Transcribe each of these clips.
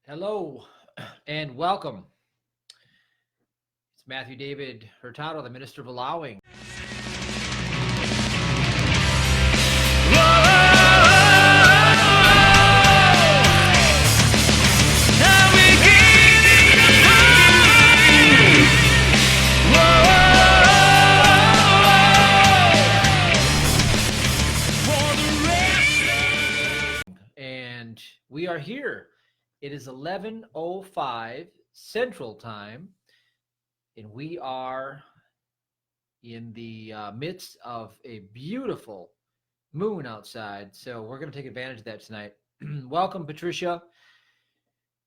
Hello and welcome. It's Matthew David Hurtado, the Minister of Allowing. And we are here. It is 11:05 Central Time, and we are in the midst of a beautiful moon outside. So we're going to take advantage of that tonight. Welcome, Patricia.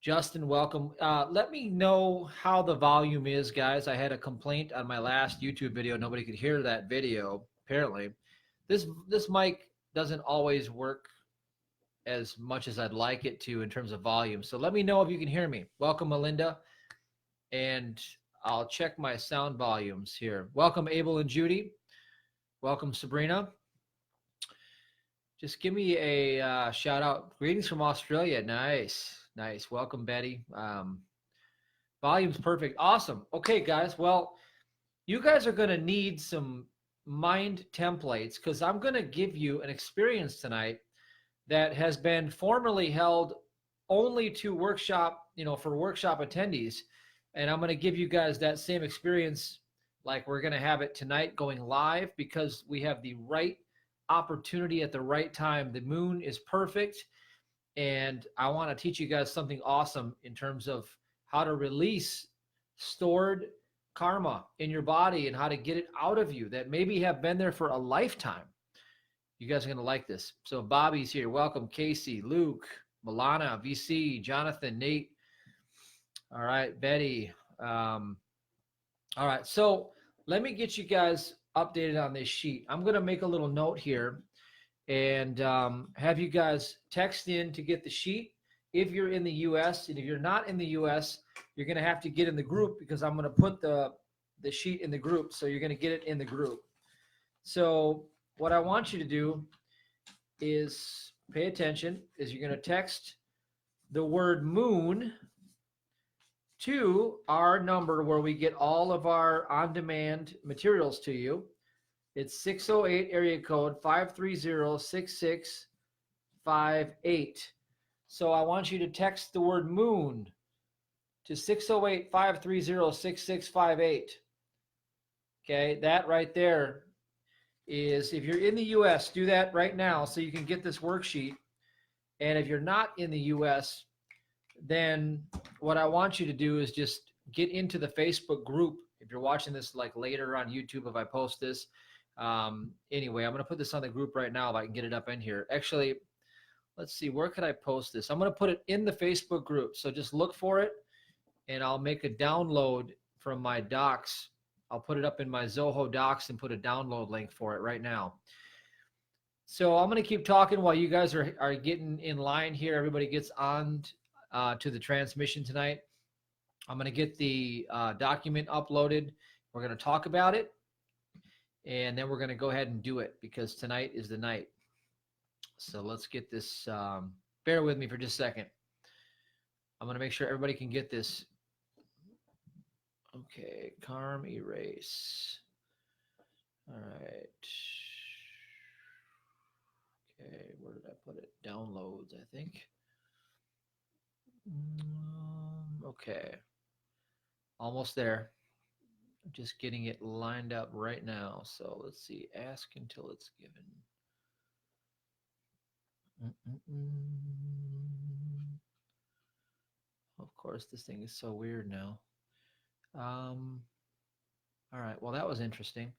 Justin, welcome. Let me know how the volume is, guys. I had a complaint on my last YouTube video. Nobody could hear that video, apparently. This mic doesn't always work as much as I'd like it to in terms of volume. So let me know if you can hear me. Welcome, Melinda. And I'll check my sound volumes here. Welcome, Abel and Judy. Welcome, Sabrina. Just give me a shout out. Greetings from Australia. Nice. Nice. Welcome, Betty. Volume's perfect. Awesome. Okay, guys. Well, you guys are going to need some mind templates because I'm going to give you an experience tonight that has been formerly held only to workshop, for workshop attendees. And I'm going to give you guys that same experience like we're going to have it tonight going live because we have the right opportunity at the right time. The moon is perfect. And I want to teach you guys something awesome in terms of how to release stored karma in your body and how to get it out of you that maybe have been there for a lifetime. You guys are going to like this. So Bobby's here. Welcome, Casey, Luke, Milana, VC, Jonathan, Nate. All right, Betty. All right, so let me get you guys updated on this sheet. I'm going to make a little note here and have you guys text in to get the sheet if you're in the U.S. And if you're not in the U.S., you're going to have to get in the group because I'm going to put the sheet in the group. So you're going to get it in the group. So what I want you to do is pay attention, is you're going to text the word moon to our number where we get all of our on-demand materials to you. It's 608 area code 530-6658. So I want you to text the word moon to 608-530-6658. Okay, that right there is, if you're in the U.S., do that right now so you can get this worksheet. And if you're not in the U.S., then what I want you to do is just get into the Facebook group. If you're watching this like later on YouTube, if I post this, anyway, I'm going to put this on the group right now if I can get it up in here. Actually, let's see, where could I post this? I'm going to put it in the Facebook group. So just look for it and I'll make a download from my docs. I'll put it up in my Zoho docs and put a download link for it right now. So I'm going to keep talking while you guys are getting in line here. Everybody gets on to the transmission tonight. I'm going to get the document uploaded. We're going to talk about it. And then we're going to go ahead and do it because tonight is the night. So let's get this. Bear with me for just a second. I'm going to make sure everybody can get this. Okay, KarmErase. All right. Okay, where did I put it? Downloads, I think. Okay. Almost there. I'm just getting it lined up right now. So let's see. Ask until it's given. Of course, this thing is so weird now. All right, well, that was interesting.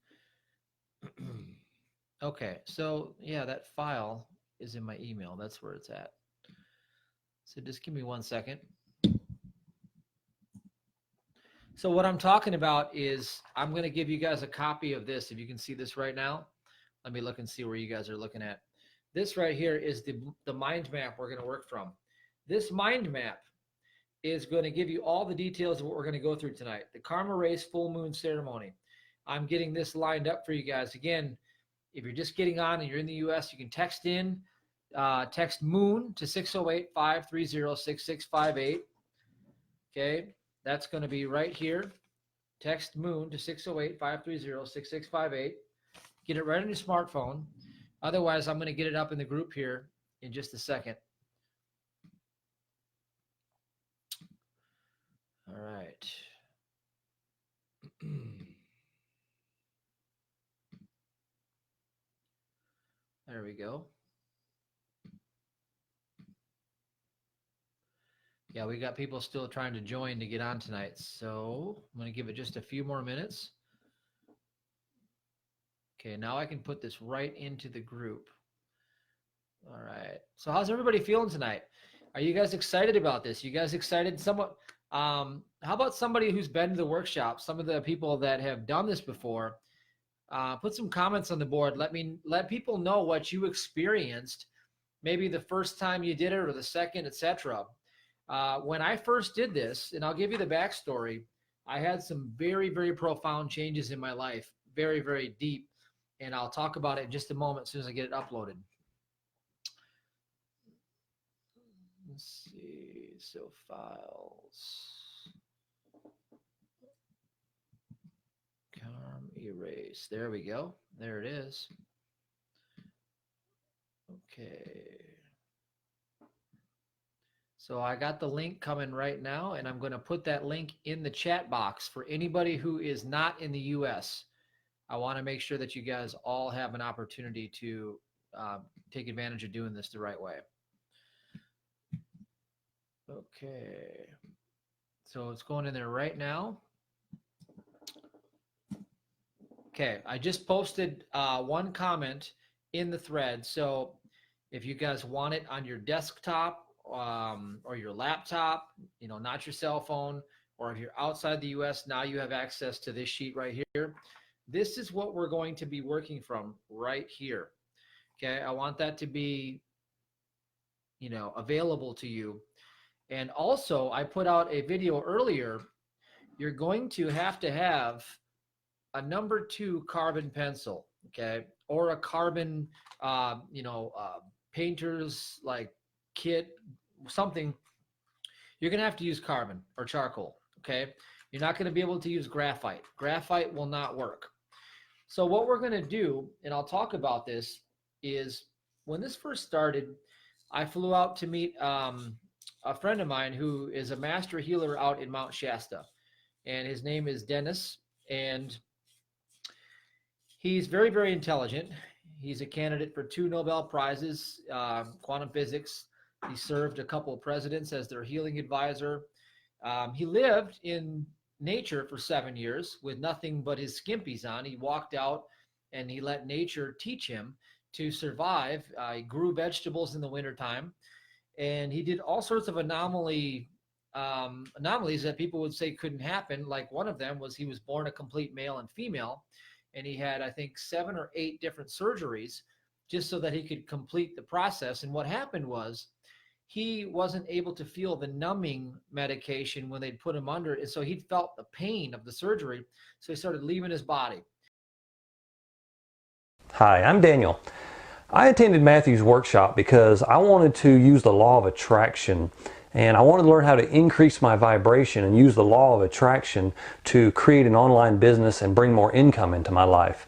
Okay, so yeah, that file is in my email. That's where it's at. So just give me 1 second. So what I'm talking about is I'm going to give you guys a copy of this. If you can see this right now, let me look and see where you guys are looking at. This right here is the mind map we're going to work from. This mind map is going to give you all the details of what we're going to go through tonight. The KarmErase full moon ceremony. I'm getting this lined up for you guys. Again, if you're just getting on and you're in the U.S., you can text in, text moon to 608-530-6658. Okay, that's going to be right here. Text MOON to 608-530-6658. Get it right on your smartphone. Otherwise, I'm going to get it up in the group here in just a second. All right. There we go. Yeah, we got people still trying to join to get on tonight. So I'm going to give it just a few more minutes. Okay, now I can put this right into the group. All right. So how's everybody feeling tonight? Are you guys excited about this? You guys excited somewhat? How about somebody who's been to the workshop? Some of the people that have done this before, put some comments on the board. Let people know what you experienced, maybe the first time you did it or the second, etc. When I first did this, and I'll give you the backstory, I had some very, very profound changes in my life, very, very deep, and I'll talk about it in just a moment as soon as I get it uploaded. Let's see, so files, KarmErase, there we go, there it is. Okay. So I got the link coming right now, and I'm going to put that link in the chat box for anybody who is not in the US. I want to make sure that you guys all have an opportunity to take advantage of doing this the right way. Okay. So it's going in there right now. Okay. I just posted one comment in the thread. So if you guys want it on your desktop, or your laptop, you know, not your cell phone, or if you're outside the US, now you have access to this sheet right here. This is what we're going to be working from right here. Okay, I want that to be, you know, available to you. And also, I put out a video earlier. You're going to have a number 2 carbon pencil, okay, or a carbon, painter's like kit, something. You're going to have to use carbon or charcoal, okay? You're not going to be able to use graphite. Graphite will not work. So what we're going to do, and I'll talk about this, is when this first started, I flew out to meet a friend of mine who is a master healer out in Mount Shasta, and his name is Dennis, and he's very, very intelligent. He's a candidate for 2 Nobel Prizes, quantum physics. He served a couple of presidents as their healing advisor. He lived in nature for 7 years with nothing but his skimpies on. He walked out and he let nature teach him to survive. He grew vegetables in the wintertime, and he did all sorts of anomalies that people would say couldn't happen. Like one of them was he was born a complete male and female, and he had, I think, 7 or 8 different surgeries just so that he could complete the process. And what happened was he wasn't able to feel the numbing medication when they'd put him under. And so he felt the pain of the surgery. So he started leaving his body. Hi, I'm Daniel. I attended Matthew's workshop because I wanted to use the law of attraction, and I wanted to learn how to increase my vibration and use the law of attraction to create an online business and bring more income into my life.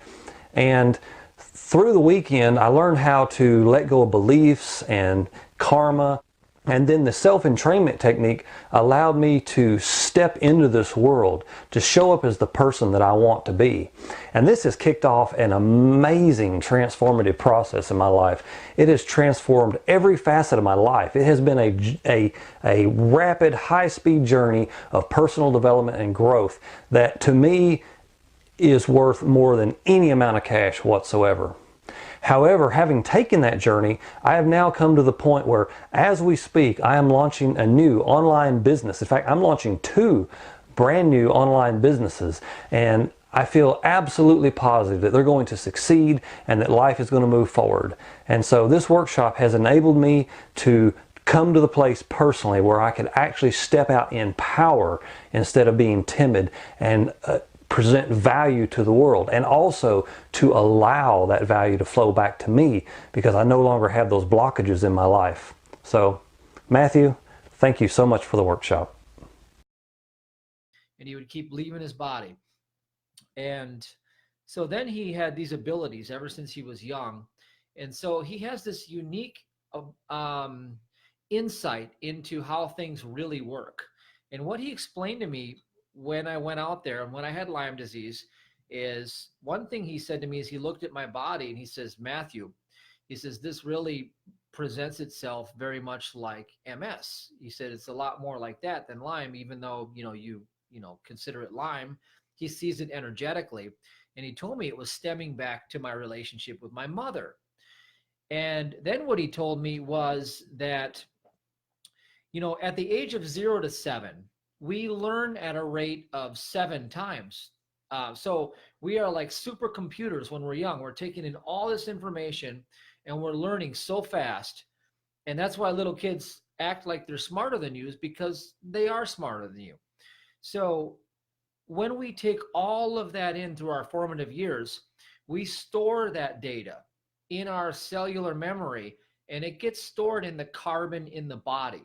And through the weekend, I learned how to let go of beliefs and karma. And then the self-entrainment technique allowed me to step into this world, to show up as the person that I want to be. And this has kicked off an amazing transformative process in my life. It has transformed every facet of my life. It has been a rapid, high-speed journey of personal development and growth that, to me, is worth more than any amount of cash whatsoever. However, having taken that journey, I have now come to the point where, as we speak, I am launching a new online business. In fact, I'm launching 2 brand new online businesses, and I feel absolutely positive that they're going to succeed and that life is going to move forward. And so this workshop has enabled me to come to the place personally where I could actually step out in power instead of being timid, and present value to the world, and also to allow that value to flow back to me because I no longer have those blockages in my life. So, Matthew, thank you so much for the workshop. and he would keep leaving his body. And so then he had these abilities ever since he was young. And so he has this unique um, insight into how things really work. And what he explained to me when I went out there and when I had Lyme disease is, one thing he said to me is, he looked at my body and he says, Matthew, he says, this really presents itself very much like MS. He said, it's a lot more like that than Lyme, even though, you consider it Lyme. He sees it energetically. And he told me it was stemming back to my relationship with my mother. And then what he told me was that, at the age of 0 to 7, we learn at a rate of 7 times. So we are like supercomputers when we're young. We're taking in all this information and we're learning so fast. And that's why little kids act like they're smarter than you, is because they are smarter than you. So when we take all of that in through our formative years, we store that data in our cellular memory, and it gets stored in the carbon in the body.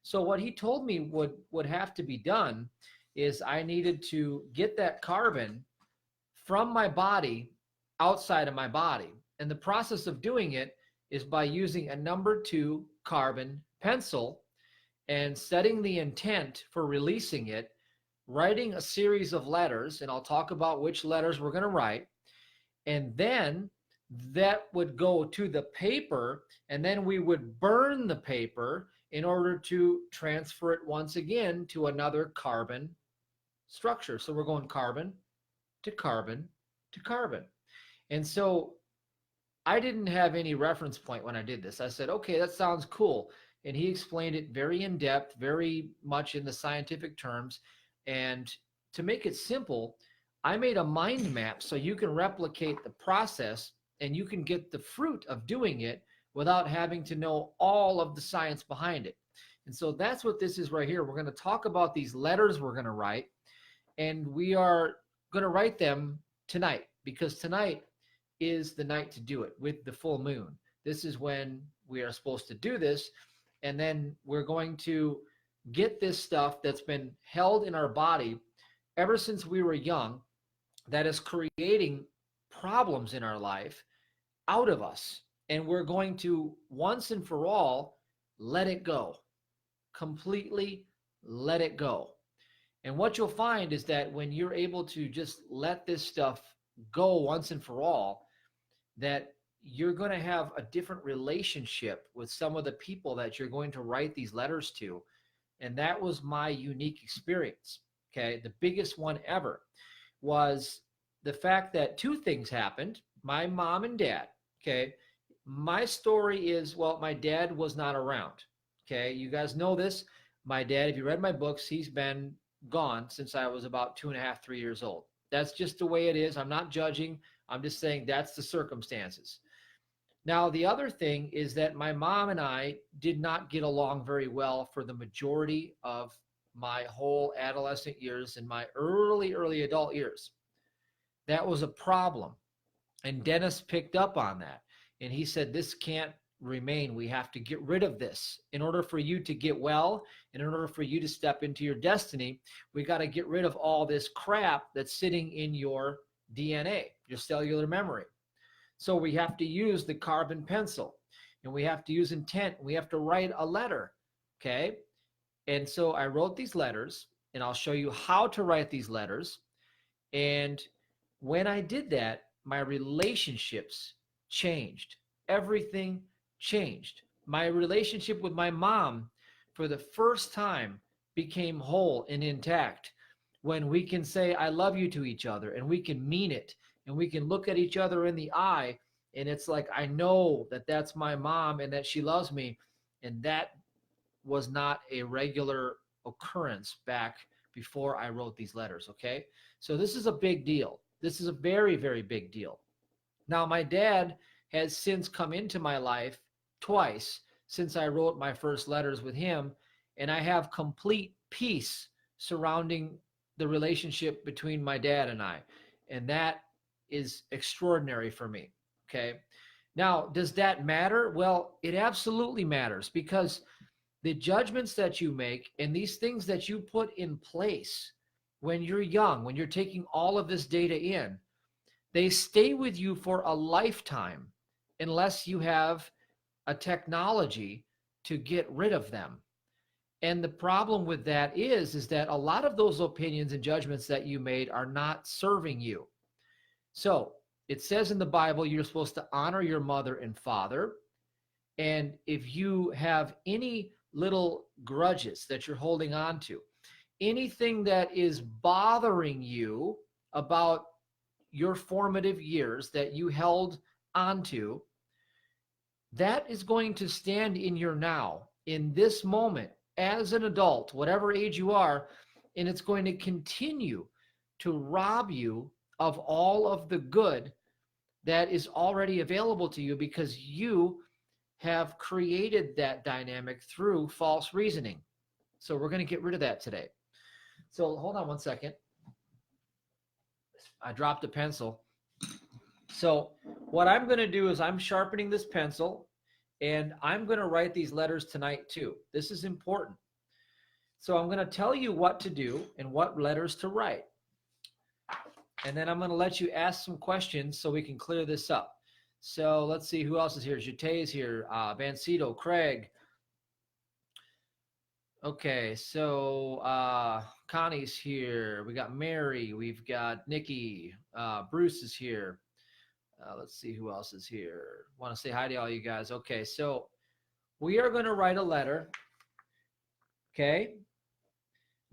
So what he told me would have to be done is I needed to get that carbon from my body outside of my body. And the process of doing it is by using a number 2 carbon pencil and setting the intent for releasing it, writing a series of letters, and I'll talk about which letters we're going to write, and then that would go to the paper, and then we would burn the paper in order to transfer it once again to another carbon structure. So we're going carbon to carbon to carbon. And so I didn't have any reference point when I did this. I said, okay, that sounds cool. And he explained it very in depth, very much in the scientific terms. And to make it simple, I made a mind map so you can replicate the process and you can get the fruit of doing it without having to know all of the science behind it. And so that's what this is right here. We're going to talk about these letters we're going to write, and we are going to write them tonight, because tonight is the night to do it with the full moon. This is when we are supposed to do this. And then we're going to get this stuff that's been held in our body ever since we were young, that is creating problems in our life, out of us. And we're going to once and for all let it go, completely let it go. And what you'll find is that when you're able to just let this stuff go once and for all, that you're going to have a different relationship with some of the people that you're going to write these letters to. And that was my unique experience. Okay. The biggest one ever was the fact that 2 things happened. My mom and dad. Okay. My story is, well, my dad was not around. Okay. You guys know this. My dad, if you read my books, he's been gone since I was about 2.5, 3 years old. That's just the way it is. I'm not judging. I'm just saying that's the circumstances. Now, the other thing is that my mom and I did not get along very well for the majority of my whole adolescent years and my early adult years. That was a problem. And Dennis picked up on that. And he said, this can't remain. We have to get rid of this. In order for you to get well, and in order for you to step into your destiny, we got to get rid of all this crap that's sitting in your DNA, your cellular memory. So we have to use the carbon pencil, and we have to use intent. We have to write a letter, okay? And so I wrote these letters, and I'll show you how to write these letters. And when I did that, my relationships changed. Everything changed. My relationship with my mom, for the first time, became whole and intact when we can say, I love you to each other, and we can mean it. And we can look at each other in the eye, and it's like, I know that that's my mom and that she loves me. And that was not a regular occurrence back before I wrote these letters, okay? So this is a big deal. This is a very, very big deal. Now, my dad has since come into my life twice since I wrote my first letters with him, and I have complete peace surrounding the relationship between my dad and I. And that is extraordinary for me, okay? Now, does that matter? Well, it absolutely matters, because the judgments that you make and these things that you put in place when you're young, when you're taking all of this data in, they stay with you for a lifetime unless you have a technology to get rid of them. And the problem with that is that a lot of those opinions and judgments that you made are not serving you. So it says in the Bible, you're supposed to honor your mother and father. And if you have any little grudges that you're holding on to, anything that is bothering you about your formative years that you held onto, that is going to stand in your now, in this moment, as an adult, whatever age you are, and it's going to continue to rob you of all of the good that is already available to you because you have created that dynamic through false reasoning. So we're going to get rid of that today. So hold on one second. I dropped a pencil. So what I'm going to do is I'm sharpening this pencil, and I'm going to write these letters tonight too. This is important. So I'm going to tell you what to do and what letters to write. And then I'm going to let you ask some questions so we can clear this up. So let's see who else is here. Jute is here. Bancito, Craig. Okay, so Connie's here. We got Mary. We've got Nikki. Bruce is here. Let's see who else is here. Want to say hi to all you guys. Okay, so we are going to write a letter. Okay.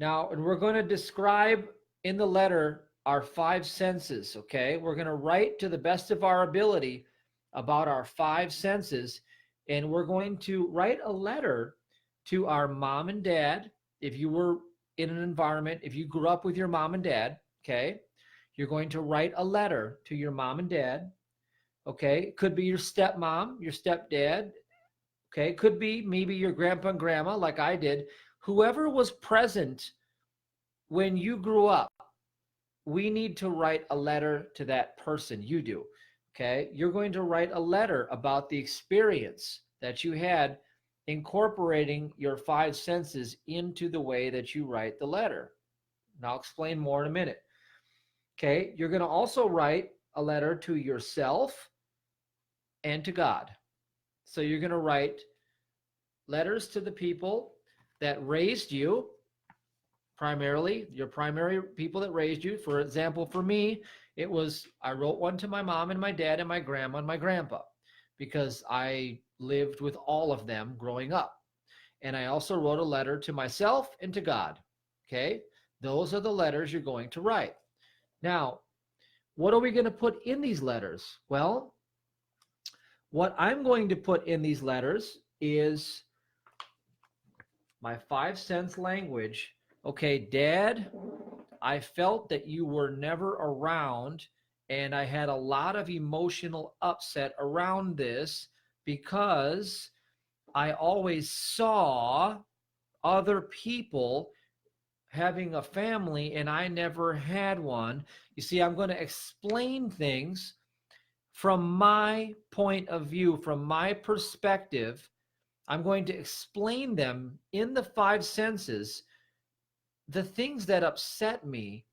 Now, and we're going to describe in the letter our 5 senses. Okay. We're going to write to the best of our ability about our 5 senses. And we're going to write a letter to our mom and dad. If you were in an environment, if you grew up with your mom and dad, okay, you're going to write a letter to your mom and dad. Okay. It could be your stepmom, your stepdad. Okay. It could be maybe your grandpa and grandma, like I did. Whoever was present when you grew up, we need to write a letter to that person. You do. Okay. You're going to write a letter about the experience that you had incorporating your 5 senses into the way that you write the letter. And I'll explain more in a minute. Okay. You're going to also write a letter to yourself and to God. So you're going to write letters to the people that raised you, primarily, your primary people that raised you. For example, for me, it was, I wrote one to my mom and my dad and my grandma and my grandpa because I lived with all of them growing up. And I also wrote a letter to myself and to God. Okay. Those are the letters you're going to write. Now, what are we going to put in these letters? Well, what I'm going to put in these letters is my 5 sense language. Okay, Dad, I felt that you were never around, and I had a lot of emotional upset around this because I always saw other people having a family and I never had one. You see, I'm going to explain things from my point of view, from my perspective. I'm going to explain them in the 5 senses, the things that upset me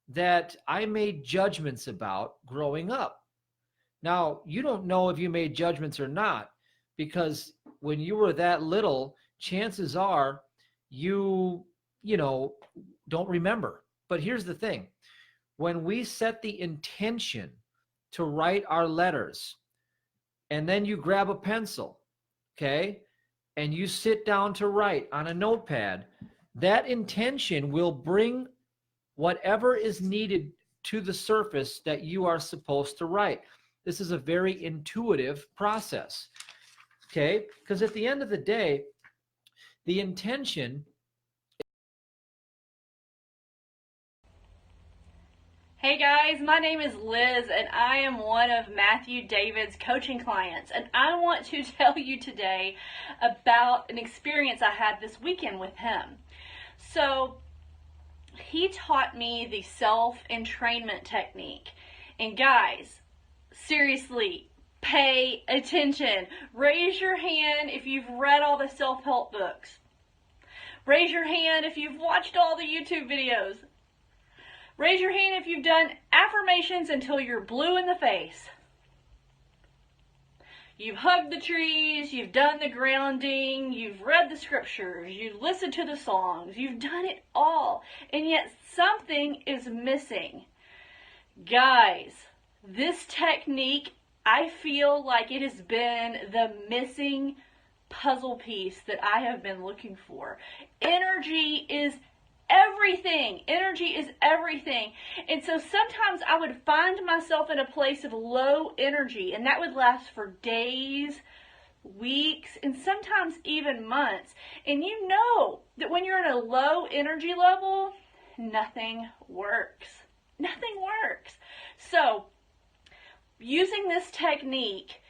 that I made judgments about growing up. Now, you don't know if you made judgments or not, because when you were that little, chances are you don't remember. But here's the thing. When we set the intention to write our letters, and then you grab a pencil, okay, and you sit down to write on a notepad, that intention will bring whatever is needed to the surface that you are supposed to write. This is a very intuitive process, okay? Because at the end of the day, the intention. Hey guys, my name is Liz and I am one of Matthew David's coaching clients, and I want to tell you today about an experience I had this weekend with him. So he taught me the self-entrainment technique, and guys, seriously, pay attention. Raise your hand if you've read all the self-help books. Raise your hand if you've watched all the YouTube videos. Raise your hand if you've done affirmations until you're blue in the face. You've hugged the trees, you've done the grounding, you've read the scriptures, you've listened to the songs, you've done it all, and yet something is missing. Guys, this technique, I feel like it has been the missing puzzle piece that I have been looking for. Energy is everything. Energy is everything. And so sometimes I would find myself in a place of low energy, and that would last for days, weeks, and sometimes even months. And you know that when you're in a low energy level, nothing works. Nothing works. So, using this technique,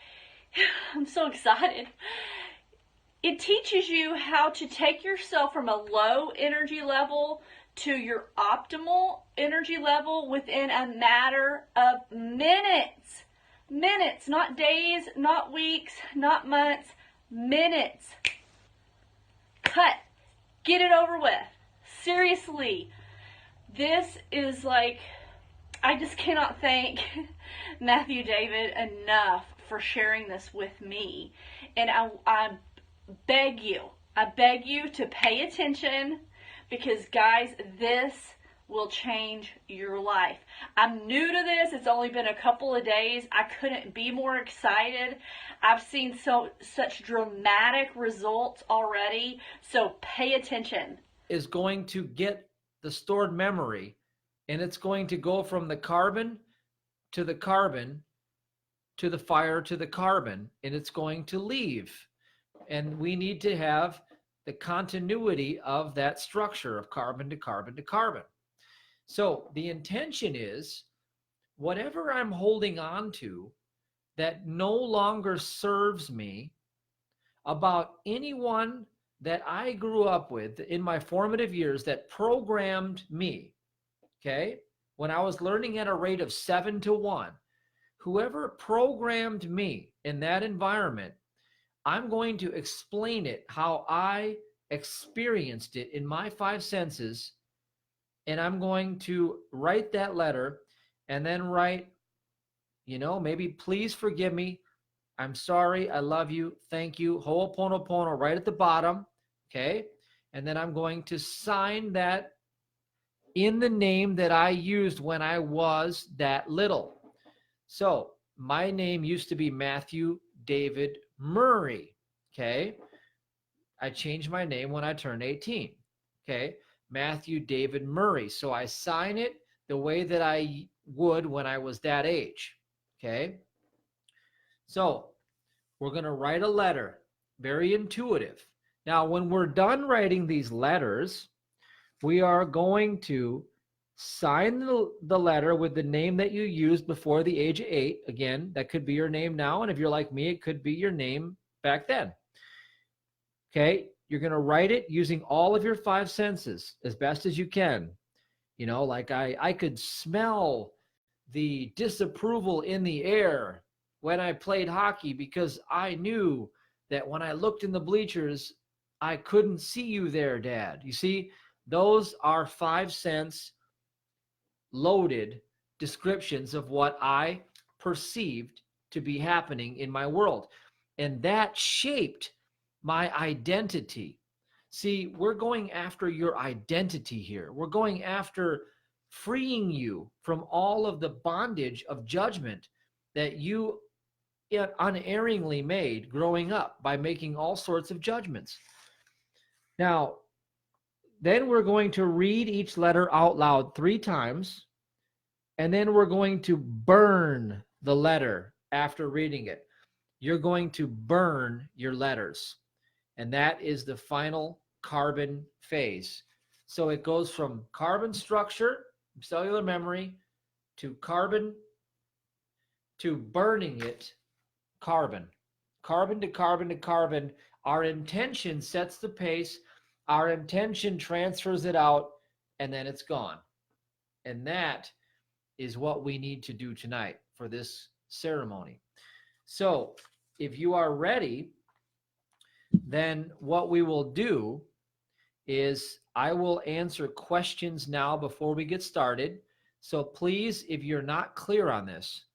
I'm so excited. It teaches you how to take yourself from a low energy level to your optimal energy level within a matter of minutes. Minutes, not days, not weeks, not months, minutes. Cut. Get it over with. Seriously. This is like, I just cannot thank Matthew David enough for sharing this with me. And I beg you to pay attention, because guys, this will change your life. I'm new to this. It's only been a couple of days. I couldn't be more excited. I've seen such dramatic results already. So pay attention. Is going to get the stored memory, and it's going to go from the carbon to the carbon to the fire to the carbon, and it's going to leave. And we need to have the continuity of that structure of carbon to carbon to carbon. So the intention is, whatever I'm holding on to that no longer serves me, about anyone that I grew up with in my formative years that programmed me, okay? When I was learning at a rate of 7 to 1, whoever programmed me in that environment, I'm going to explain it how I experienced it in my 5 senses, and I'm going to write that letter and then write, maybe please forgive me, I'm sorry, I love you, thank you, ho'oponopono right at the bottom, okay? And then I'm going to sign that in the name that I used when I was that little. So my name used to be Matthew David Murray, okay? I changed my name when I turned 18, okay? Matthew David Murray. So I sign it the way that I would when I was that age, okay? So we're going to write a letter, very intuitive. Now, when we're done writing these letters, we are going to sign the letter with the name that you used before the age of 8. Again, that could be your name now, and if you're like me, it could be your name back then. Okay, you're going to write it using all of your 5 senses as best as you can. Like I could smell the disapproval in the air when I played hockey, because I knew that when I looked in the bleachers, I couldn't see you there, Dad. You see, those are 5 sense loaded descriptions of what I perceived to be happening in my world. And that shaped my identity. See, we're going after your identity here. We're going after freeing you from all of the bondage of judgment that you unerringly made growing up by making all sorts of judgments. Now, then we're going to read each letter out loud 3 times, and then we're going to burn the letter after reading it. You're going to burn your letters, and that is the final carbon phase. So it goes from carbon structure, cellular memory, to carbon, to burning it, carbon. Carbon to carbon to carbon. Our intention sets the pace. Our intention transfers it out, and then it's gone. And that is what we need to do tonight for this ceremony. So if you are ready, then what we will do is I will answer questions now before we get started. So please, if you're not clear on this,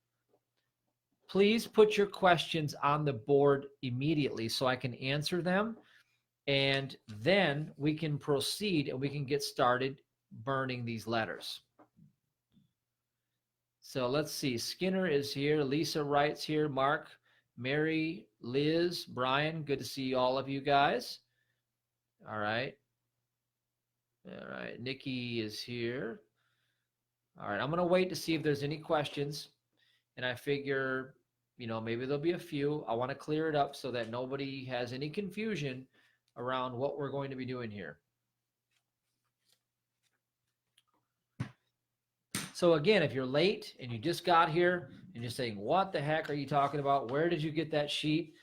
please put your questions on the board immediately so I can answer them. And then we can proceed and we can get started burning these letters. So let's see. Skinner is here. Lisa Wright's here. Mark, Mary, Liz, Brian. Good to see all of you guys. All right. All right. Nikki is here. All right. I'm going to wait to see if there's any questions. And I figure, you know, maybe there'll be a few. I want to clear it up so that nobody has any confusion around what we're going to be doing here. So again, if you're late and you just got here and you're saying, what the heck are you talking about? Where did you get that sheet?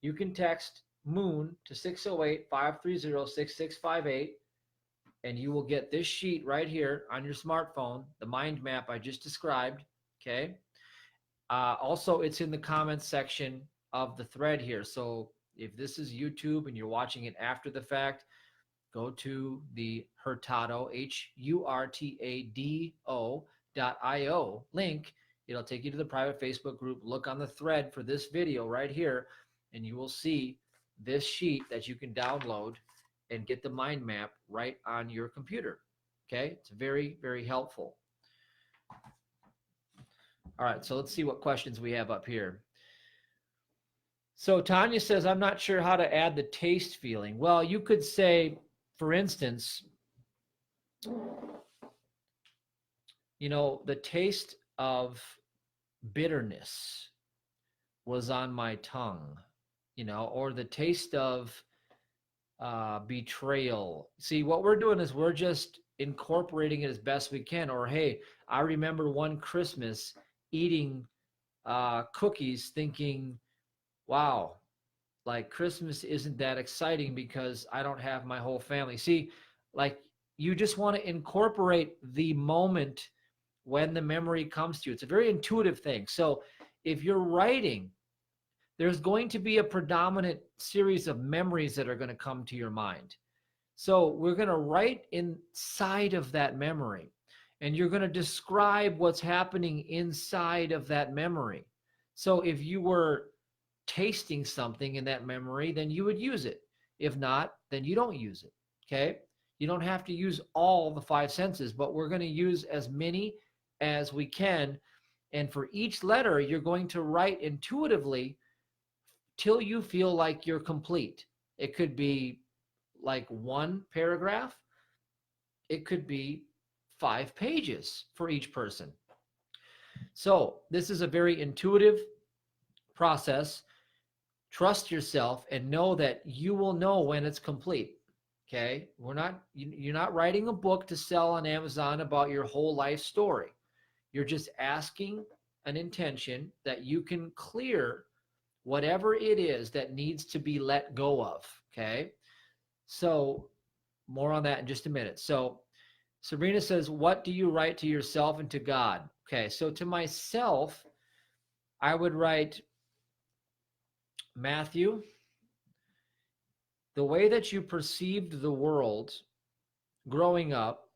You can text MOON to 608-530-6658 and you will get this sheet right here on your smartphone, the mind map I just described, okay? Also, it's in the comments section of the thread here. So if this is YouTube and you're watching it after the fact, go to the Hurtado, HURTADO.io link. It'll take you to the private Facebook group. Look on the thread for this video right here, and you will see this sheet that you can download and get the mind map right on your computer. Okay, it's very, very helpful. All right, so let's see what questions we have up here. So Tanya says, I'm not sure how to add the taste feeling. Well, you could say, for instance, you know, the taste of bitterness was on my tongue, you know, or the taste of betrayal. See, what we're doing is we're just incorporating it as best we can. Or, hey, I remember one Christmas eating cookies thinking, wow, like Christmas isn't that exciting because I don't have my whole family. See, like you just want to incorporate the moment when the memory comes to you. It's a very intuitive thing. So if you're writing, there's going to be a predominant series of memories that are going to come to your mind. So we're going to write inside of that memory, and you're going to describe what's happening inside of that memory. So if you were tasting something in that memory, then you would use it. If not, then you don't use it. Okay? You don't have to use all the five senses, but we're going to use as many as we can. And for each letter, you're going to write intuitively till you feel like you're complete. It could be like one paragraph. It could be 5 pages for each person. So this is a very intuitive process. Trust yourself and know that you will know when it's complete. Okay? You're not writing a book to sell on Amazon about your whole life story. You're just asking an intention that you can clear whatever it is that needs to be let go of. Okay? So more on that in just a minute. So Sabrina says, what do you write to yourself and to God? Okay, so to myself, I would write, Matthew, the way that you perceived the world growing up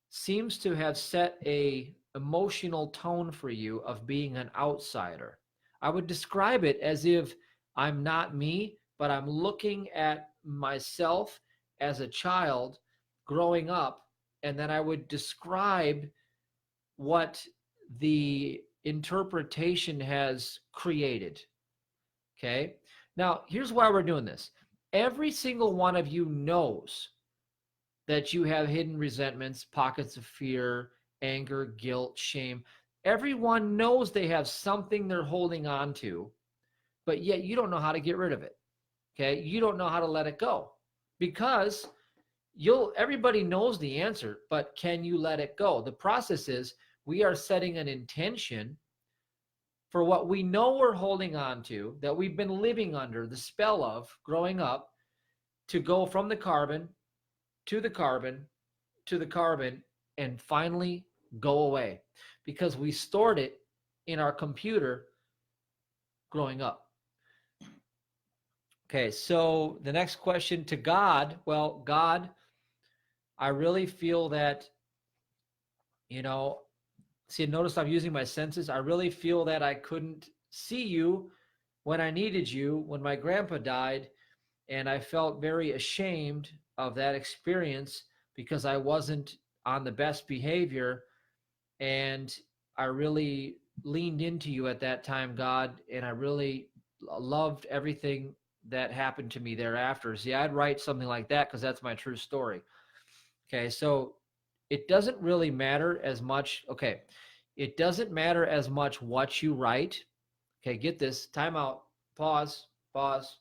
seems to have set a emotional tone for you of being an outsider. I would describe it as if I'm not me, but I'm looking at myself as a child growing up, and then I would describe what the interpretation has created. Okay? Now, here's why we're doing this. Every single one of you knows that you have hidden resentments, pockets of fear, anger, guilt, shame. Everyone knows they have something they're holding on to, but yet you don't know how to get rid of it. Okay? You don't know how to let it go because everybody knows the answer, but can you let it go? The process is we are setting an intention for what we know we're holding on to, that we've been living under the spell of growing up, to go from the carbon to the carbon to the carbon and finally go away because we stored it in our computer growing up. Okay, so the next question to God. Well, God, I really feel that You know, see, notice I'm using my senses. I really feel that I couldn't see you when I needed you when my grandpa died. And I felt very ashamed of that experience because I wasn't on the best behavior. And I really leaned into you at that time, God. And I really loved everything that happened to me thereafter. See, I'd write something like that because that's my true story. Okay, so it doesn't really matter as much. Okay, it doesn't matter as much what you write. Okay, get this. Time out. Pause. Pause.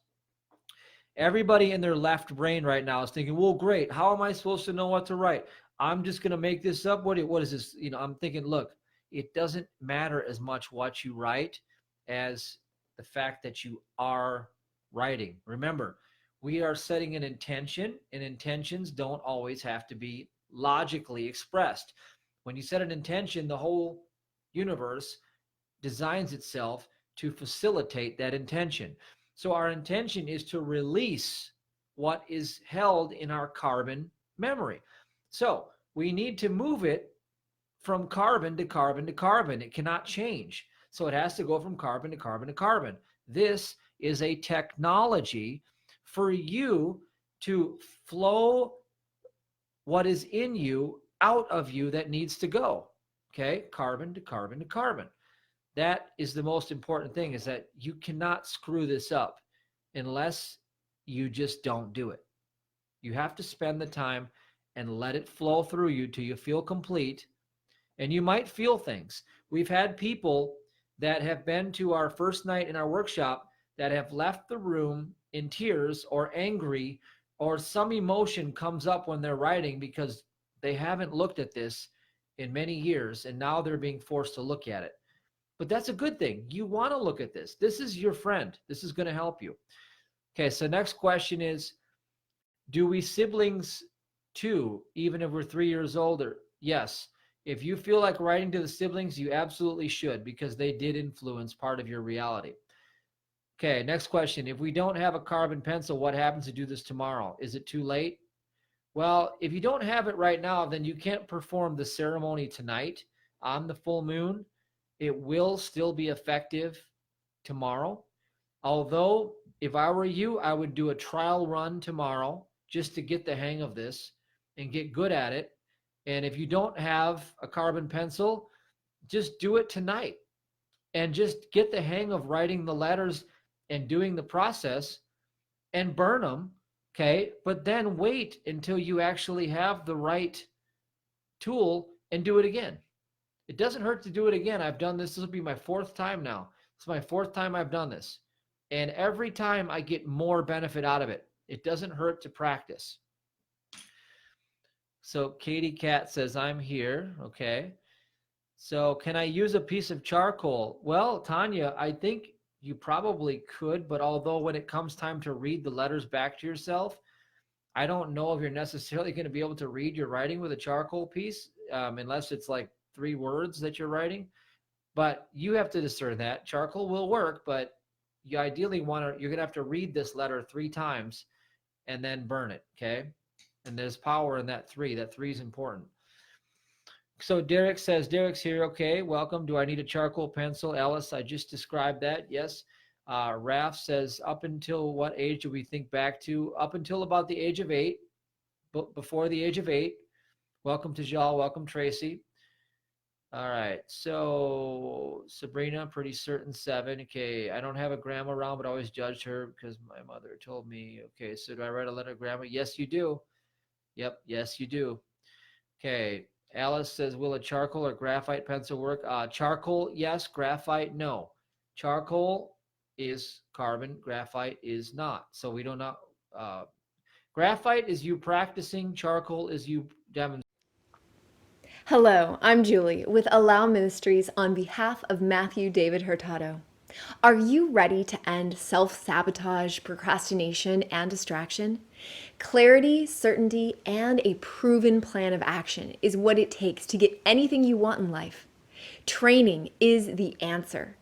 Everybody in their left brain right now is thinking, well, great. How am I supposed to know what to write? I'm just going to make this up. What is this? You know, I'm thinking, look, it doesn't matter as much what you write as the fact that you are writing. Remember, we are setting an intention, and intentions don't always have to be logically expressed. When you set an intention, the whole universe designs itself to facilitate that intention. So our intention is to release what is held in our carbon memory. So we need to move it from carbon to carbon to carbon. It cannot change. So it has to go from carbon to carbon to carbon. This is a technology for you to flow what is in you out of you that needs to go. Okay, carbon to carbon to carbon. That is the most important thing, is that you cannot screw this up unless you just don't do it. You have to spend the time and let it flow through you till you feel complete. And you might feel things. We've had people that have been to our first night in our workshop that have left the room in tears or angry, or some emotion comes up when they're writing because they haven't looked at this in many years, and now they're being forced to look at it. But that's a good thing. You want to look at this. This is your friend. This is going to help you. Okay, so next question is, do we siblings too, even if we're 3 years older? Yes. If you feel like writing to the siblings, you absolutely should, because they did influence part of your reality. Okay, next question. If we don't have a carbon pencil, what happens to do this tomorrow? Is it too late? Well, if you don't have it right now, then you can't perform the ceremony tonight on the full moon. It will still be effective tomorrow. Although, if I were you, I would do a trial run tomorrow just to get the hang of this and get good at it. And if you don't have a carbon pencil, just do it tonight and just get the hang of writing the letters and doing the process and burn them. Okay. But then wait until you actually have the right tool and do it again. It doesn't hurt to do it again. I've done this. This will be my 4th time now. It's my 4th time I've done this. And every time I get more benefit out of it. It doesn't hurt to practice. So Katie Cat says, I'm here. Okay. So can I use a piece of charcoal? Well, Tanya, I think you probably could, but although when it comes time to read the letters back to yourself, I don't know if you're necessarily going to be able to read your writing with a charcoal piece, unless it's like 3 words that you're writing. But you have to discern that. Charcoal will work, but you ideally you're going to have to read this letter 3 times and then burn it, okay? And there's power in that 3. That 3 is important. So Derek says, Derek's here. Okay, welcome. Do I need a charcoal pencil? Alice, I just described that. Yes. Raf says, up until what age do we think back to? Up until about the age of 8. Before the age of 8. Welcome to Jal. Welcome, Tracy. All right. So Sabrina, pretty certain 7. Okay. I don't have a grandma around, but I always judged her because my mother told me. Okay. So do I write a letter to grandma? Yes, you do. Yep. Yes, you do. Okay. Alice says, will a charcoal or graphite pencil work? Charcoal, yes. Graphite, no. Charcoal is carbon. Graphite is not. So we don't know. Graphite is you practicing. Charcoal is you demonstrating. Hello, I'm Julie with Allow Ministries on behalf of Matthew David Hurtado. Are you ready to end self-sabotage, procrastination, and distraction? Clarity, certainty, and a proven plan of action is what it takes to get anything you want in life. Training is the answer.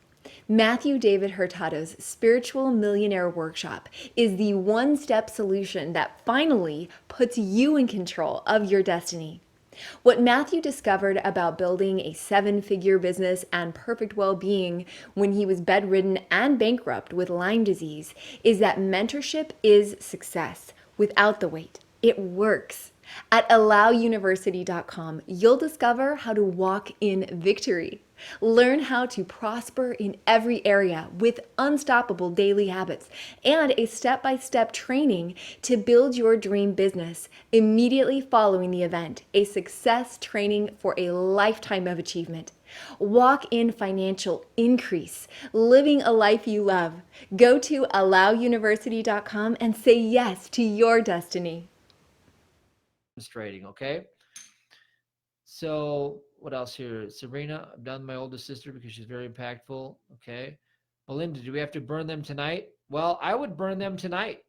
Matthew David Hurtado's Spiritual Millionaire Workshop is the one-step solution that finally puts you in control of your destiny. What Matthew discovered about building a 7-figure business and perfect well-being when he was bedridden and bankrupt with Lyme disease is that mentorship is success without the wait. It works. At allowuniversity.com, you'll discover how to walk in victory. Learn how to prosper in every area with unstoppable daily habits and a step-by-step training to build your dream business immediately following the event, a success training for a lifetime of achievement. Walk in financial increase, living a life you love. Go to allowuniversity.com and say yes to your destiny. Demonstrating, okay? So what else here? Sabrina, I'm done with my oldest sister because she's very impactful. Okay. Melinda, do we have to burn them tonight? Well, I would burn them tonight.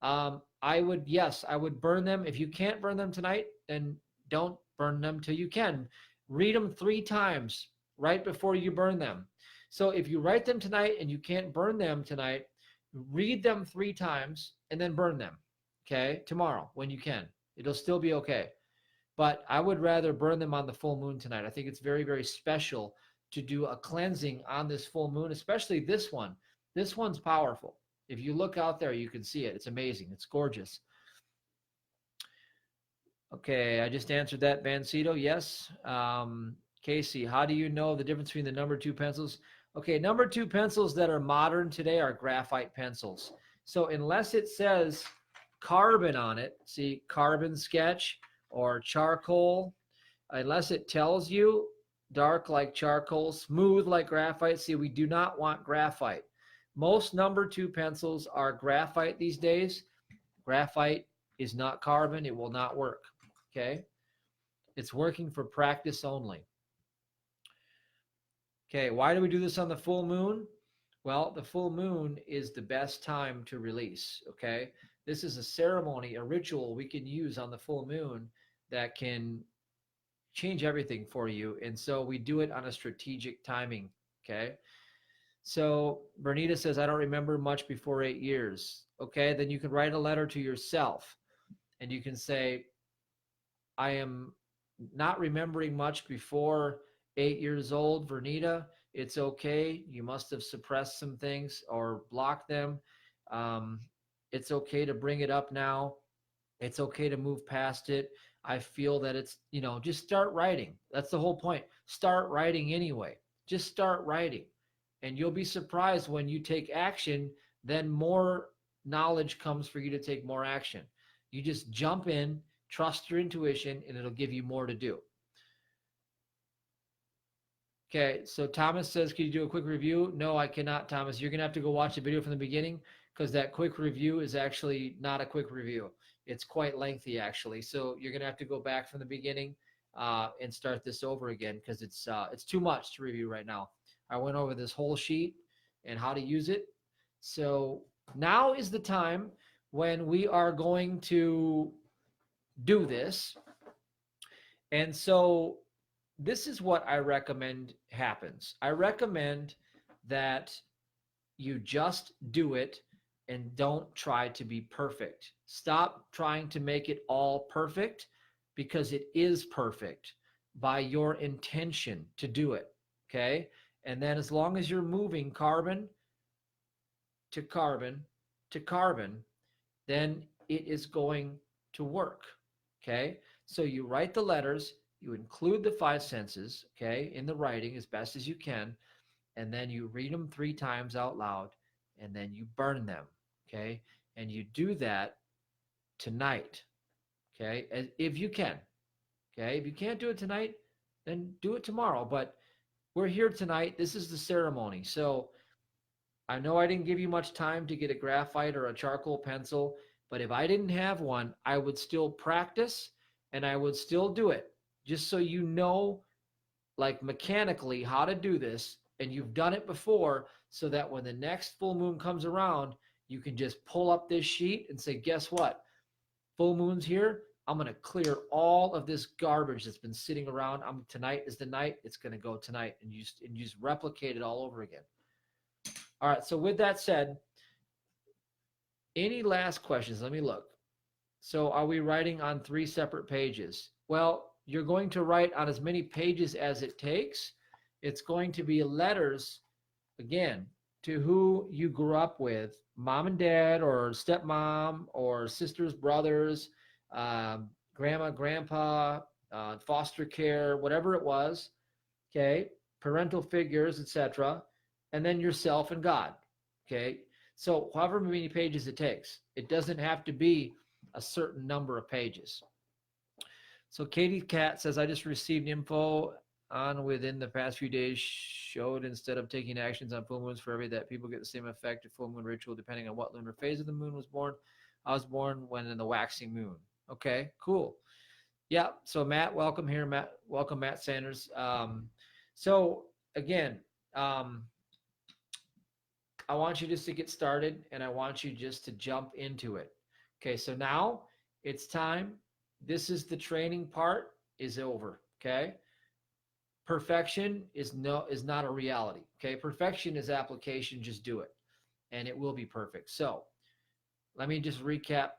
Yes, I would burn them. If you can't burn them tonight, then don't burn them till you can. Read them 3 times right before you burn them. So if you write them tonight and you can't burn them tonight, read them 3 times and then burn them. Okay. Tomorrow when you can. It'll still be okay. But I would rather burn them on the full moon tonight. I think it's very, very special to do a cleansing on this full moon, especially this one. This one's powerful. If you look out there, you can see it. It's amazing. It's gorgeous. Okay, I just answered that, Bancito. Yes. Casey, how do you know the difference between the number 2 pencils? Okay, number 2 pencils that are modern today are graphite pencils. So unless it says carbon on it, see, carbon sketch, or charcoal, unless it tells you dark like charcoal, smooth like graphite. See, we do not want graphite. Most number 2 pencils are graphite these days. Graphite is not carbon. It will not work. Okay. It's working for practice only. Okay. Why do we do this on the full moon? Well, the full moon is the best time to release. Okay. This is a ceremony, a ritual we can use on the full moon that can change everything for you. And so we do it on a strategic timing. Okay. So Bernita says, I don't remember much before 8 years. Okay. Then you can write a letter to yourself and you can say, I am not remembering much before 8 years old, Bernita. It's okay. You must have suppressed some things or blocked them. It's okay to bring it up now. It's okay to move past it. I feel that it's, just start writing. That's the whole point. Start writing anyway. Just start writing. And you'll be surprised when you take action, then more knowledge comes for you to take more action. You just jump in, trust your intuition, and it'll give you more to do. Okay, so Thomas says, can you do a quick review? No, I cannot, Thomas. You're going to have to go watch the video from the beginning because that quick review is actually not a quick review. It's quite lengthy, actually. So you're going to have to go back from the beginning and start this over again because it's too much to review right now. I went over this whole sheet and how to use it. So now is the time when we are going to do this. And so this is what I recommend happens. I recommend that you just do it and don't try to be perfect. Stop trying to make it all perfect because it is perfect by your intention to do it. Okay. And then as long as you're moving carbon to carbon to carbon, then it is going to work. Okay. So you write the letters, you include the 5 senses, okay, in the writing as best as you can, and then you read them 3 times out loud, and then you burn them, okay? And you do that tonight, okay, if you can, okay? If you can't do it tonight, then do it tomorrow, but we're here tonight. This is the ceremony. So I know I didn't give you much time to get a graphite or a charcoal pencil, but if I didn't have one, I would still practice and I would still do it. Just so you know, like mechanically how to do this, and you've done it before, so that when the next full moon comes around, you can just pull up this sheet and say, guess what? Full moon's here. I'm going to clear all of this garbage that's been sitting around. Tonight is the night. It's going to go tonight, and you just replicate it all over again. All right. So with that said, any last questions? Let me look. So are we writing on 3 separate pages? Well, you're going to write on as many pages as it takes. It's going to be letters, again, to who you grew up with, mom and dad, or stepmom, or sisters, brothers, grandma, grandpa, foster care, whatever it was, okay, parental figures, etc., and then yourself and God, okay? So however many pages it takes, it doesn't have to be a certain number of pages. So Katie Cat says, I just received info on within the past few days showed instead of taking actions on full moons for every that people get the same effect of full moon ritual depending on what lunar phase of the moon was born. I was born when in the waxing moon. Okay, cool. Yeah, so Matt, welcome here. Matt, welcome, Matt Sanders. So again, I want you just to get started, and I want you just to jump into it. Okay, so now it's time. This is the training part is over. Okay, perfection is not a reality. Okay, perfection is application. Just do it, and it will be perfect. So let me just recap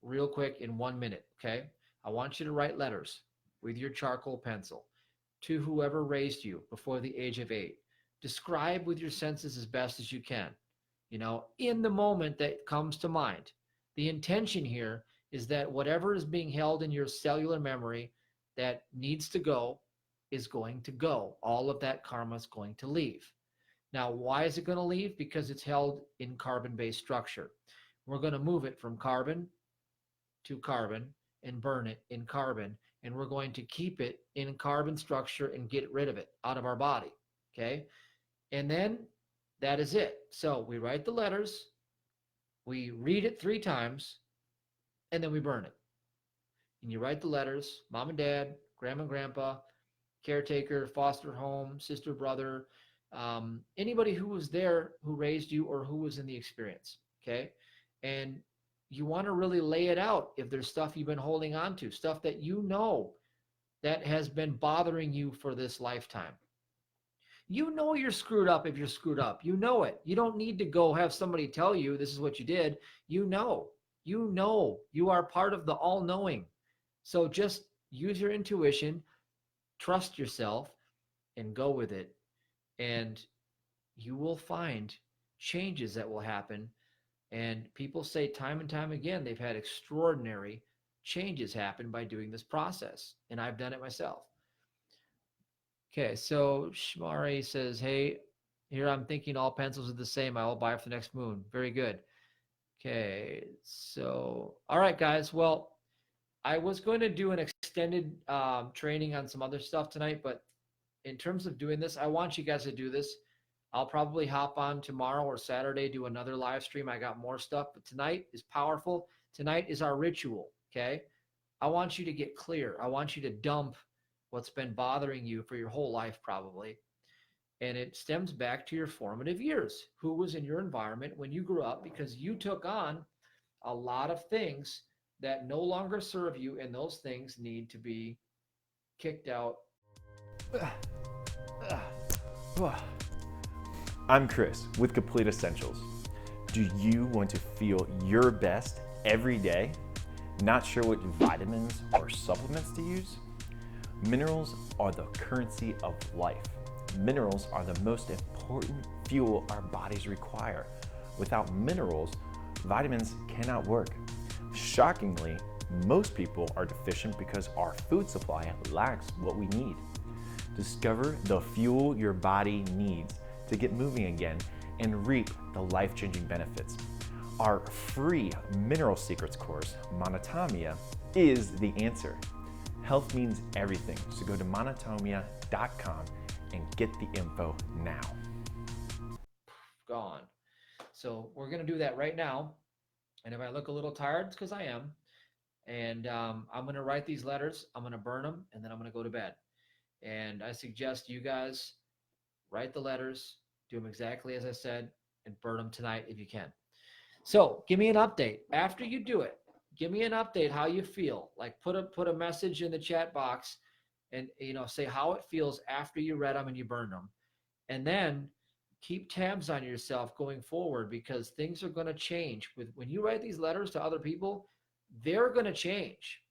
real quick in 1 minute. Okay, I want you to write letters with your charcoal pencil to whoever raised you before the age of 8. Describe with your senses as best as you can, you know, in the moment that comes to mind. The intention here is that whatever is being held in your cellular memory that needs to go is going to go. All of that karma is going to leave. Now, why is it going to leave? Because it's held in carbon-based structure. We're going to move it from carbon to carbon and burn it in carbon, and we're going to keep it in carbon structure and get rid of it out of our body, okay? And then that is it. So we write the letters, we read it 3 times, and then we burn it. And you write the letters, mom and dad, grandma and grandpa, caretaker, foster home, sister, brother, anybody who was there who raised you or who was in the experience, okay? And you want to really lay it out if there's stuff you've been holding on to, stuff that you know that has been bothering you for this lifetime. You know you're screwed up if you're screwed up. You know it. You don't need to go have somebody tell you this is what you did. You know you are part of the all-knowing. So just use your intuition, trust yourself, and go with it. And you will find changes that will happen. And people say time and time again, they've had extraordinary changes happen by doing this process. And I've done it myself. Okay, so Shmari says, hey, here I'm thinking all pencils are the same. I will buy for the next moon. Very good. Okay, so, all right, guys. Well, I was going to do an extended training on some other stuff tonight, but in terms of doing this, I want you guys to do this. I'll probably hop on tomorrow or Saturday, do another live stream. I got more stuff, but tonight is powerful. Tonight is our ritual, okay? I want you to get clear. I want you to dump what's been bothering you for your whole life probably. And it stems back to your formative years. Who was in your environment when you grew up? Because you took on a lot of things that no longer serve you, and those things need to be kicked out. I'm Chris with Complete Essentials. Do you want to feel your best every day? Not sure what vitamins or supplements to use? Minerals are the currency of life. Minerals are the most important fuel our bodies require. Without minerals, vitamins cannot work. Shockingly, most people are deficient because our food supply lacks what we need. Discover the fuel your body needs to get moving again and reap the life-changing benefits. Our free Mineral Secrets course, Monotomia, is the answer. Health means everything, so go to monotomia.com and get the info now. Gone. So we're going to do that right now. And if I look a little tired, it's because I am. And I'm going to write these letters. I'm going to burn them, and then I'm going to go to bed. And I suggest you guys write the letters, do them exactly as I said, and burn them tonight if you can. So give me an update. After you do it, give me an update how you feel. Like put a message in the chat box and say how it feels after you read them and you burned them. And then keep tabs on yourself going forward, because things are going to change. When you write these letters to other people, they're going to change.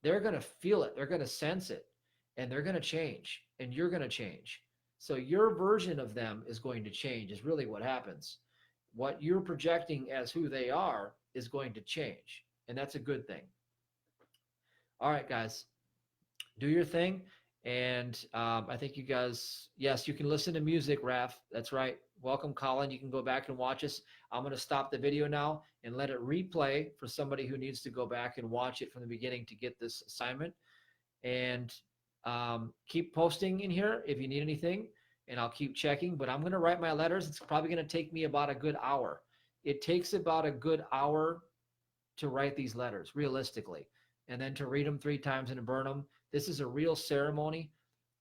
They're going to feel it. They're going to sense it. and they're going to change, and you're going to change. So your version of them is going to change, is really what happens. What you're projecting as who they are is going to change, and that's a good thing. All right, guys, do your thing. And I think you guys, yes, you can listen to music, Raph. That's right. Welcome, Colin. You can go back and watch us. I'm going to stop the video now and let it replay for somebody who needs to go back and watch it from the beginning to get this assignment. And keep posting in here if you need anything, and I'll keep checking. But I'm going to write my letters. It's probably going to take me about a good hour. It takes about a good hour to write these letters, realistically, and then to read them 3 times and to burn them. This is a real ceremony,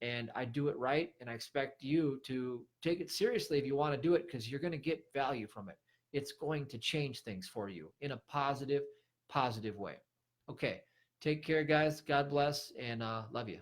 and I do it right, and I expect you to take it seriously if you want to do it, because you're going to get value from it. It's going to change things for you in a positive way. Okay, take care, guys. God bless, and love you.